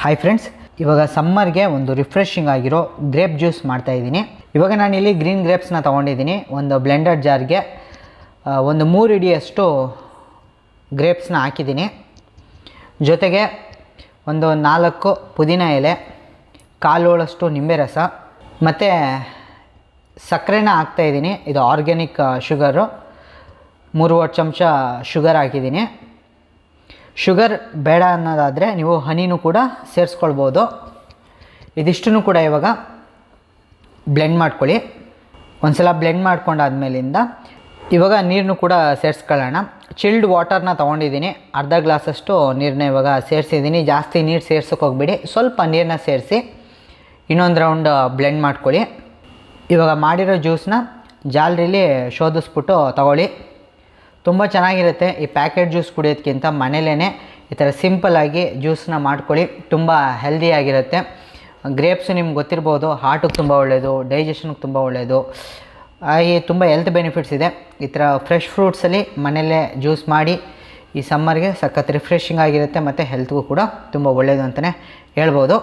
Hi friends, ಇವಾಗ ಸಮ್ಮರ್ಗೆ ಒಂದು refreshing ಆಗಿರೋ ಗ್ರೇಪ್ ಜ್ಯೂಸ್ ಮಾಡ್ತಾಯಿದ್ದೀನಿ. ಇವಾಗ ನಾನಿಲ್ಲಿ ಗ್ರೀನ್ ಗ್ರೇಪ್ಸ್ನ ತೊಗೊಂಡಿದ್ದೀನಿ. ಒಂದು ಬ್ಲೆಂಡರ್ ಜಾರ್ಗೆ ಒಂದು 3 ಇಡಿಯಷ್ಟು ಗ್ರೇಪ್ಸ್ನ ಹಾಕಿದ್ದೀನಿ. ಜೊತೆಗೆ ಒಂದು 4 ಪುದೀನ ಎಲೆ, 1/4 ಹೋಳಷ್ಟು ನಿಂಬೆ ರಸ ಮತ್ತು ಸಕ್ಕರೆನ ಹಾಕ್ತಾಯಿದ್ದೀನಿ. ಇದು ಆರ್ಗ್ಯಾನಿಕ್ ಶುಗರು, 3 ಚಮಚ ಶುಗರ್ ಹಾಕಿದ್ದೀನಿ. ಶುಗರ್ ಬೇಡ ಅನ್ನೋದಾದರೆ ನೀವು ಹನಿನೂ ಕೂಡ ಸೇರಿಸ್ಕೊಳ್ಬೋದು. ಇದಿಷ್ಟನ್ನು ಕೂಡ ಇವಾಗ ಬ್ಲೆಂಡ್ ಮಾಡ್ಕೊಳ್ಳಿ. ಒಂದು ಸಲ ಬ್ಲೆಂಡ್ ಮಾಡ್ಕೊಂಡಾದ್ಮೇಲಿಂದ ಇವಾಗ ನೀರನ್ನು ಕೂಡ ಸೇರಿಸ್ಕೊಳ್ಳೋಣ. ಚಿಲ್ಡ್ ವಾಟರ್ನ ತೊಗೊಂಡಿದ್ದೀನಿ, ಅರ್ಧ ಗ್ಲಾಸಷ್ಟು ನೀರನ್ನ ಇವಾಗ ಸೇರಿಸಿದ್ದೀನಿ. ಜಾಸ್ತಿ ನೀರು ಸೇರ್ಸೋಕೆ ಹೋಗ್ಬೇಡಿ, ಸ್ವಲ್ಪ ನೀರನ್ನ ಸೇರಿಸಿ ಇನ್ನೊಂದು ರೌಂಡ್ ಬ್ಲೆಂಡ್ ಮಾಡ್ಕೊಳ್ಳಿ. ಇವಾಗ ಮಾಡಿರೋ ಜ್ಯೂಸನ್ನ ಜಾಲರಿಲಿ ಶೋಧಿಸ್ಬಿಟ್ಟು ತಗೊಳ್ಳಿ. ತುಂಬ ಚೆನ್ನಾಗಿರುತ್ತೆ. ಈ ಪ್ಯಾಕೆಟ್ ಜ್ಯೂಸ್ ಕುಡಿಯೋದಕ್ಕಿಂತ ಮನೇಲೇ ಈ ಥರ ಸಿಂಪಲ್ಲಾಗಿ ಜ್ಯೂಸನ್ನ ಮಾಡ್ಕೊಳ್ಳಿ. ತುಂಬ ಹೆಲ್ದಿಯಾಗಿರುತ್ತೆ. ಗ್ರೇಪ್ಸು ನಿಮ್ಗೆ ಗೊತ್ತಿರ್ಬೋದು, ಹಾರ್ಟಿಗೆ ತುಂಬ ಒಳ್ಳೆಯದು, ಡೈಜೆಷನ್ಗೆ ತುಂಬ ಒಳ್ಳೆಯದು, ಹಾಗೆ ತುಂಬ ಹೆಲ್ತ್ ಬೆನಿಫಿಟ್ಸ್ ಇದೆ. ಈ ಥರ ಫ್ರೆಶ್ ಫ್ರೂಟ್ಸಲ್ಲಿ ಮನೆಯಲ್ಲೇ ಜ್ಯೂಸ್ ಮಾಡಿ ಈ ಸಮ್ಮರ್ಗೆ ಸಖತ್ ರಿಫ್ರೆಶಿಂಗ್ ಆಗಿರುತ್ತೆ ಮತ್ತು ಹೆಲ್ತ್ಗೂ ಕೂಡ ತುಂಬ ಒಳ್ಳೆಯದು ಅಂತಲೇ ಹೇಳ್ಬೋದು.